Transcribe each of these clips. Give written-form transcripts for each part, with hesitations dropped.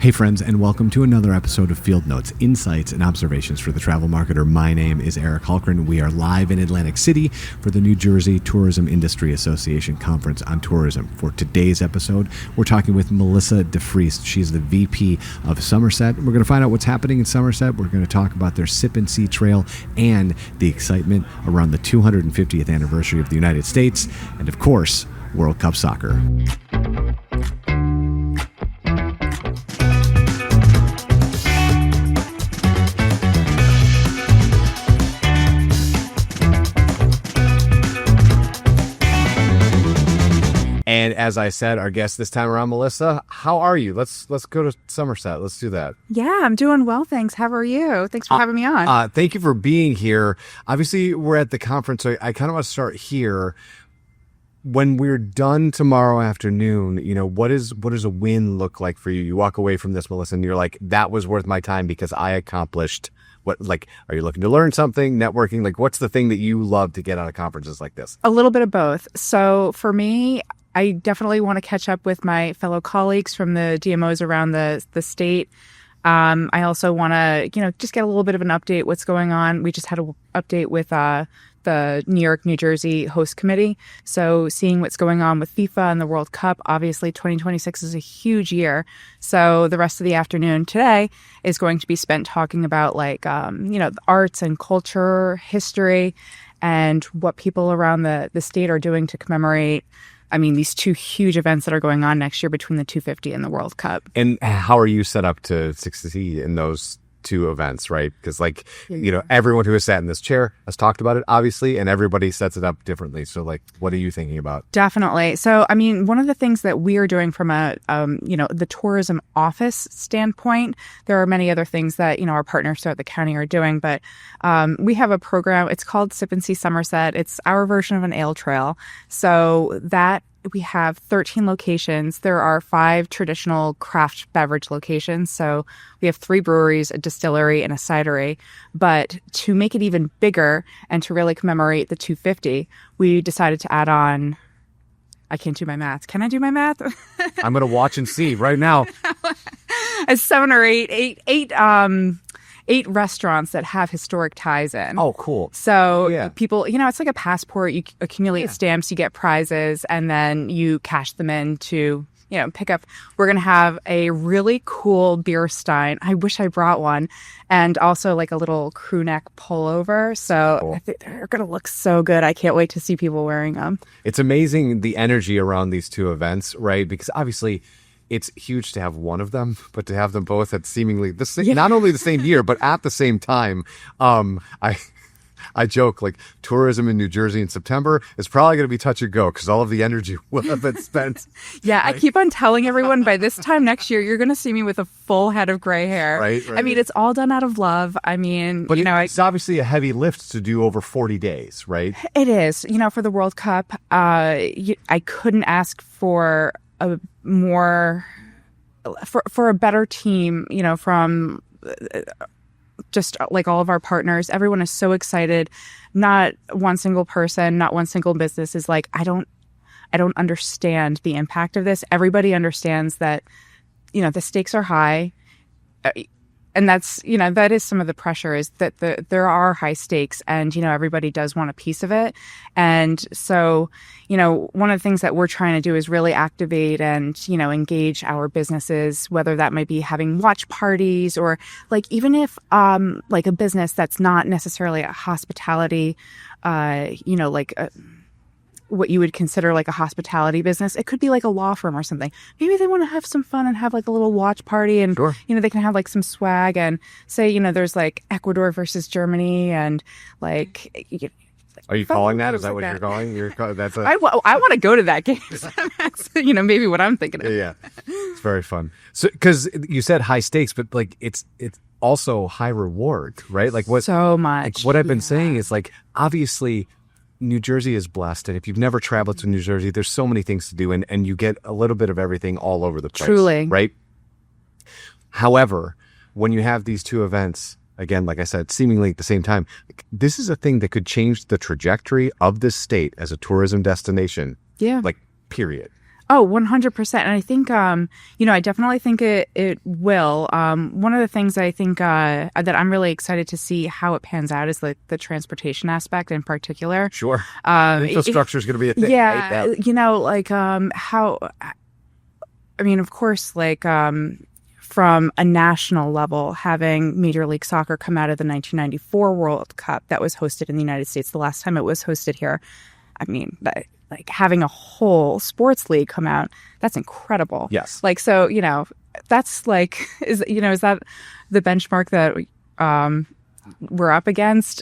Hey friends, and welcome to another episode of Field Notes, Insights and Observations for the Travel Marketer. My name is Eric Hulkran. We are live in Atlantic City for the New Jersey Tourism Industry Association Conference on Tourism. For today's episode, we're talking with Melissa DeFreest. She's the VP of Somerset. We're going to find out what's happening in Somerset. We're going to talk about their Sip See Trail and the excitement around the 250th anniversary of the United States, and of course, World Cup soccer. And as I said, our guest this time around, Melissa, how are you? Let's go to Somerset. Let's do that. Yeah, I'm doing well, thanks. How are you? Thanks for having me on. Thank you for being here. Obviously, we're at the conference, so I kind of want to start here. When we're done tomorrow afternoon, what does a win look like for you? You walk away from this, Melissa, and you're like, that was worth my time because I accomplished what, are you looking to learn something, networking? What's the thing that you love to get out of conferences like this? A little bit of both. So for me, I definitely want to catch up with my fellow colleagues from the DMOs around the state. I also want to, just get a little bit of an update what's going on. We just had an update with the New York, New Jersey host committee. So seeing what's going on with FIFA and the World Cup, obviously 2026 is a huge year. So the rest of the afternoon today is going to be spent talking about the arts and culture, history, and what people around the state are doing to commemorate these two huge events that are going on next year between the 250 and the World Cup. And how are you set up to succeed in those two events, right? Because everyone who has sat in this chair has talked about it, obviously, and everybody sets it up differently. So what are you thinking about? Definitely. So, one of the things that we are doing from the tourism office standpoint, there are many other things that, our partners throughout the county are doing, but we have a program, it's called Sip See Somerset. It's our version of an ale trail. So that we have 13 locations. There are 5 traditional craft beverage locations. So we have 3 breweries, a distillery, and a cidery. But to make it even bigger and to really commemorate the 250, we decided to add on, I can't do my math. Can I do my math? I'm going to watch and see right now. 7 or 8 restaurants that have historic ties in. Oh, cool. So people, it's like a passport. You accumulate stamps, you get prizes, and then you cash them in to, pick up. We're going to have a really cool beer stein. I wish I brought one. And also a little crew neck pullover. So cool. I think they're going to look so good. I can't wait to see people wearing them. It's amazing the energy around these two events, right? Because obviously it's huge to have one of them, but to have them both at seemingly the same, not only the same year, but at the same time. I joke, tourism in New Jersey in September is probably going to be touch and go because all of the energy will have been spent. Yeah, right? I keep on telling everyone by this time next year, you're going to see me with a full head of gray hair. Right. It's all done out of love. But it's obviously a heavy lift to do over 40 days, right? It is. For the World Cup, I couldn't ask for a more for a better team, from just all of our partners. Everyone is so excited. Not one single person, not one single business is I don't understand the impact of this. Everybody understands that, the stakes are high. And that's, that is some of the pressure is that there are high stakes and, everybody does want a piece of it. And so, one of the things that we're trying to do is really activate and, engage our businesses, whether that might be having watch parties or even if a business that's not necessarily a hospitality, what you would consider a hospitality business. It could be a law firm or something. Maybe they want to have some fun and have a little watch party and, sure. They can have some swag and say, there's Ecuador versus Germany and Are you calling that? Is that what you're calling? I want to go to that game. That's, maybe what I'm thinking of. Yeah. It's very fun. So, because you said high stakes, but it's also high reward, right? So much. What I've been saying is obviously New Jersey is blessed, and if you've never traveled to New Jersey, there's so many things to do, and you get a little bit of everything all over the place. Truly. Right? However, when you have these two events, again, like I said, seemingly at the same time, this is a thing that could change the trajectory of this state as a tourism destination. Yeah. Period. Oh, 100%. And I think, I definitely think it will. One of the things I think that I'm really excited to see how it pans out is like the transportation aspect in particular. Sure. Infrastructure is going to be a thing. Yeah. Right? Of course, from a national level, having Major League Soccer come out of the 1994 World Cup that was hosted in the United States, the last time it was hosted here. Having a whole sports league come out, that's incredible. Yes. That's is that the benchmark that we're up against?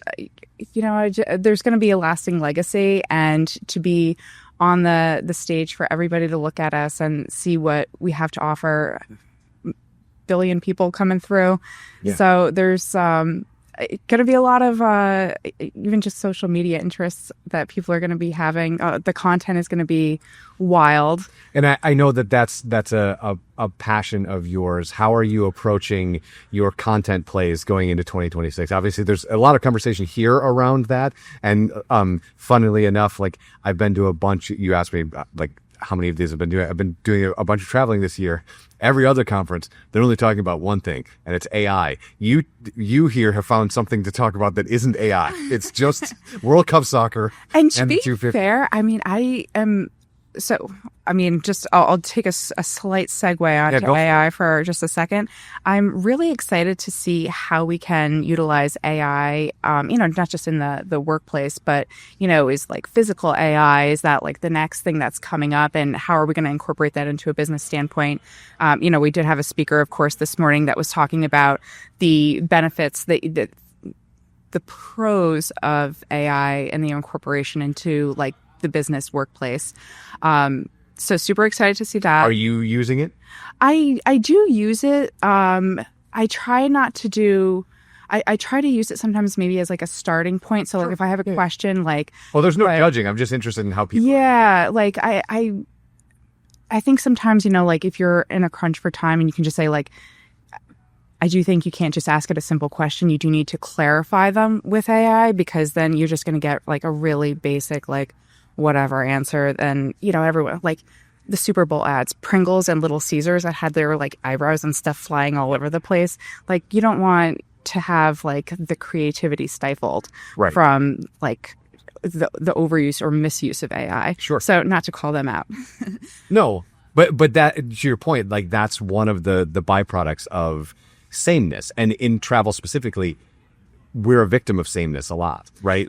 There's going to be a lasting legacy, and to be on the stage for everybody to look at us and see what we have to offer. Billion people coming through. Yeah. So there's going to be a lot of even just social media interests that people are going to be having. The content is going to be wild. And I know that's a passion of yours. How are you approaching your content plays going into 2026? Obviously, there's a lot of conversation here around that. And funnily enough, I've been to a bunch. You asked me how many of these I've been doing. I've been doing a bunch of traveling this year. Every other conference, they're only talking about one thing, and it's AI. You here have found something to talk about that isn't AI. It's just World Cup soccer. And to be fair, I'll take a slight segue onto AI for just a second. I'm really excited to see how we can utilize AI, not just in the workplace, but, is physical AI, is that the next thing that's coming up, and how are we going to incorporate that into a business standpoint? We did have a speaker, of course, this morning that was talking about the benefits, the pros of AI and the incorporation into the business workplace. So super excited to see that. Are you using it? I do use it. I try not to do. I try to use it sometimes maybe as a starting point. So if I have a question, well, there's no judging. I'm just interested in how people. Yeah, I think sometimes if you're in a crunch for time and you can just say I do think you can't just ask it a simple question. You do need to clarify them with AI, because then you're just going to get a really basic whatever answer. Then everyone the Super Bowl ads, Pringles and Little Caesars that had their eyebrows and stuff flying all over the place. You don't want to have the creativity stifled from the overuse or misuse of AI. Sure. So not to call them out. No, but that, to your point, that's one of the byproducts of sameness, and in travel specifically, we're a victim of sameness a lot, right?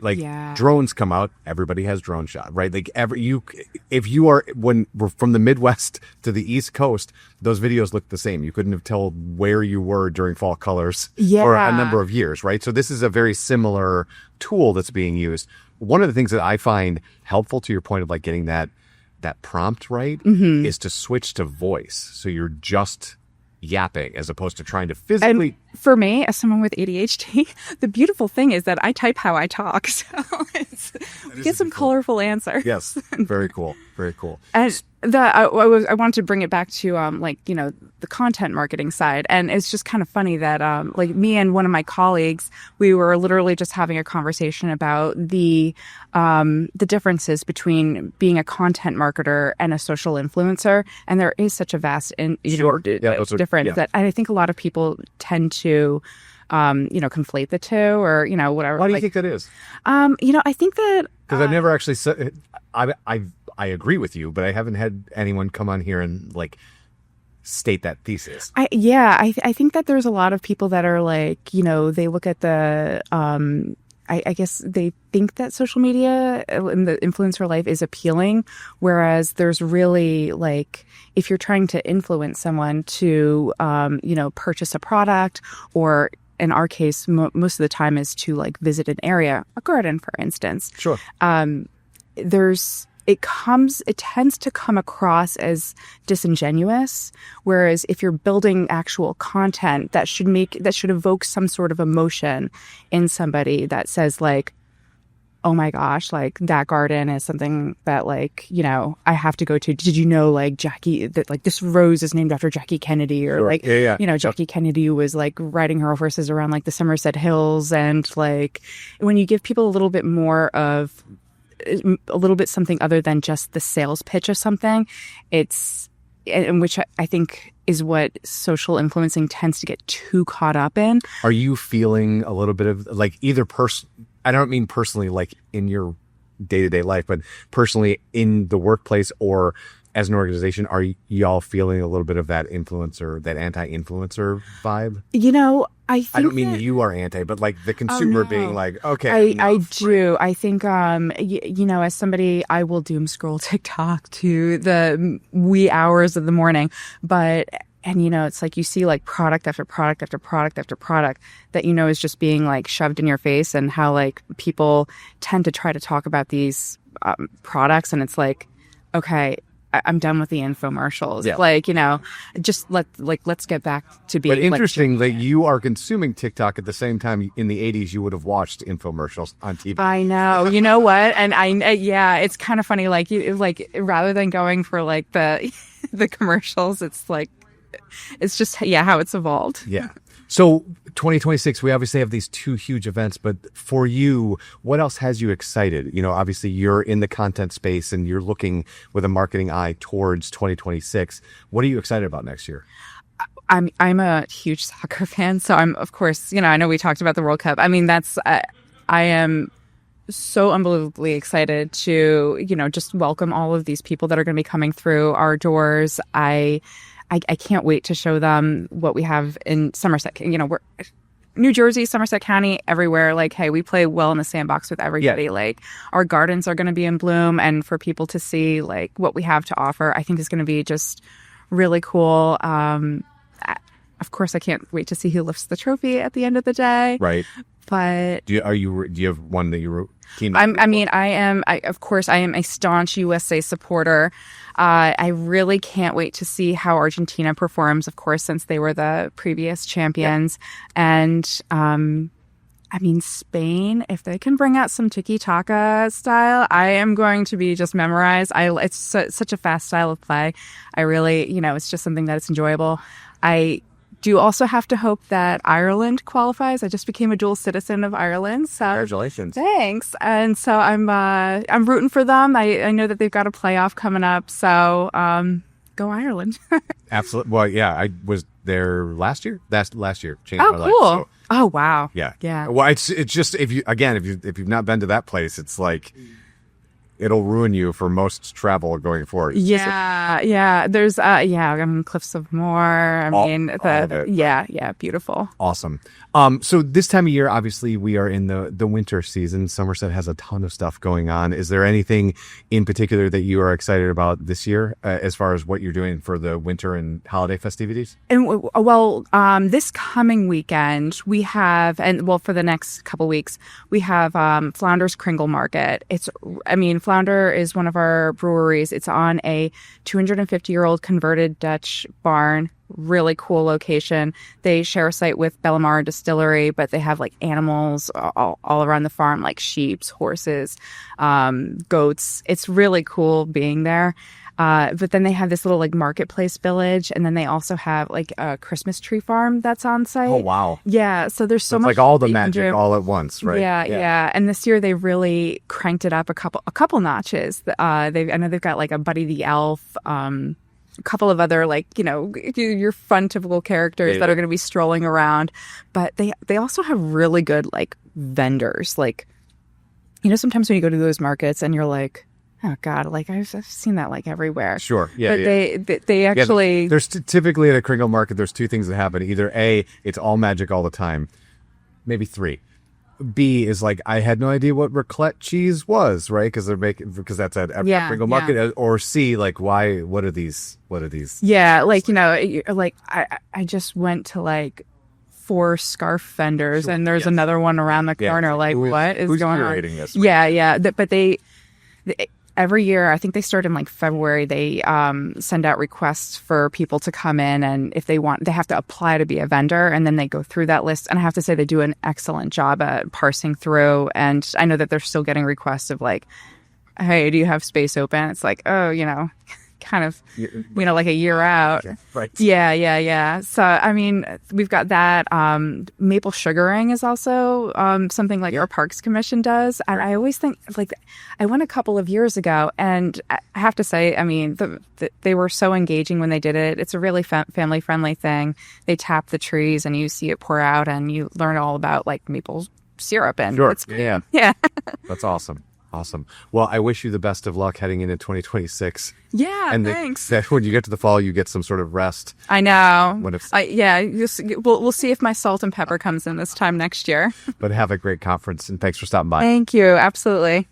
Drones come out, everybody has drone shot, right? If you are, when we're from the Midwest to the East Coast, those videos look the same. You couldn't have told where you were during fall colors for a number of years, right? So this is a very similar tool that's being used. One of the things that I find helpful, to your point of getting that prompt right, is to switch to voice. So you're just yapping as opposed to trying to physically. And for me, as someone with ADHD, the beautiful thing is that I type how I talk, so we get some colorful answers. Yes, very cool, very cool. And I wanted to bring it back to the content marketing side, and it's just kind of funny that me and one of my colleagues, we were literally just having a conversation about the differences between being a content marketer and a social influencer, and there is such a vast difference that I think a lot of people tend to conflate the two, or whatever. Why do you think that is? I think that because I've never actually said I agree with you, but I haven't had anyone come on here and state that thesis. I think that there's a lot of people that are they look at the I guess they think that social media and the influencer life is appealing, whereas there's really if you're trying to influence someone to purchase a product, or in our case most of the time is to visit an area, a garden for instance. Sure. It tends to come across as disingenuous, whereas if you're building actual content that should evoke some sort of emotion in somebody that says oh my gosh, that garden is something that I have to go to. Did you know Jackie, that this rose is named after Jackie Kennedy, or sure. Jackie Kennedy was riding her horses around the Somerset Hills, and when you give people a little bit more of a little bit something other than just the sales pitch of something. It's in which I think is what social influencing tends to get too caught up in. Are you feeling a little bit of like either I don't mean personally like in your day-to-day life, but personally in the workplace or as an organization, are y'all feeling a little bit of that influencer, that anti-influencer vibe? I think I don't mean that you are anti, but like the consumer being like, okay. I do. I think, as somebody, I will doom scroll TikTok to the wee hours of the morning. But, it's like you see like product after product after product after product that, is just being like shoved in your face, and how like people tend to try to talk about these products. And it's like, okay, I'm done with the infomercials. Yeah. Let's get back to being. But interesting that you are consuming TikTok at the same time. In the 80s, you would have watched infomercials on TV. I know. You know what? And it's kind of funny. Like rather than going for like the commercials, it's like, it's just how it's evolved. Yeah. So 2026, we obviously have these two huge events, but for you, what else has you excited? Obviously you're in the content space and you're looking with a marketing eye towards 2026. What are you excited about next year? I'm a huge soccer fan. So I'm, of course, I know we talked about the World Cup. I mean, I am so unbelievably excited to, just welcome all of these people that are going to be coming through our doors. I can't wait to show them what we have in Somerset. We're New Jersey, Somerset County, everywhere. Like, hey, we play well in the sandbox with everybody. Yeah. Like, our gardens are going to be in bloom, and for people to see like what we have to offer, I think is going to be just really cool. Of course, I can't wait to see who lifts the trophy at the end of the day. Right. But do you have one that you team? I am a staunch USA supporter. I really can't wait to see how Argentina performs, of course, since they were the previous champions. Yeah. And Spain, if they can bring out some tiki-taka style, I am going to be just memorized. It's such a fast style of play. I really, it's just something that it's enjoyable. I do also have to hope that Ireland qualifies. I just became a dual citizen of Ireland. So congratulations. Thanks. And so I'm rooting for them. I know that they've got a playoff coming up. So go Ireland. Absolutely. Well, yeah, I was there last year. That's last year. Changed my life. Cool. So, oh, wow. Yeah. Yeah. Well, it's just if you've not been to that place, it's like it'll ruin you for most travel going forward. Yeah. There's Cliffs of Moher. Beautiful. Awesome. So this time of year, obviously we are in the winter season. Somerset has a ton of stuff going on. Is there anything in particular that you are excited about this year as far as what you're doing for the winter and holiday festivities? And this coming weekend we have, for the next couple weeks, we have Flounder's Kringle Market. Flounder is one of our breweries. It's on a 250-year-old converted Dutch barn. Really cool location. They share a site with Bellamar Distillery, but they have like animals all around the farm, like sheep, horses, goats. It's really cool being there. But then they have this little like marketplace village, and then they also have like a Christmas tree farm that's on site. Oh wow! Yeah, so there's so much like all the magic all at once, right? Yeah. And this year they really cranked it up a couple notches. I know they've got like a Buddy the Elf, a couple of other your fun typical characters that are going to be strolling around, but they also have really good like vendors. Like, sometimes when you go to those markets and you're like, oh God, like I've seen that like everywhere. Sure. Yeah. But they actually there's typically at a Kringle Market, there's two things that happen. Either A, it's all magic all the time. Maybe three. B is like, I had no idea what raclette cheese was, right? Because that's at every Kringle Market. Yeah. Or C, like, why? What are these? Yeah, like I just went to like 4 scarf vendors, and there's another one around the corner. Like, what is going on? This? Yeah. But they every year, I think they start in like February, they send out requests for people to come in, and if they want, they have to apply to be a vendor, and then they go through that list. And I have to say they do an excellent job at parsing through. And I know that they're still getting requests of like, hey, do you have space open? It's like, oh, kind of, like a year out. Right. Yeah. So, I mean, we've got that. Maple sugaring is also something like our Parks Commission does. And I always think, like, I went a couple of years ago, and I have to say, I mean, they were so engaging when they did it. It's a really family-friendly thing. They tap the trees, and you see it pour out, and you learn all about, like, maple syrup. And Sure. it's, Yeah. yeah. That's awesome. Awesome. Well, I wish you the best of luck heading into 2026. Yeah, And thanks. that when you get to the fall, you get some sort of rest. I know. What if- We'll see if my salt and pepper comes in this time next year. But have a great conference, and thanks for stopping by. Thank you. Absolutely.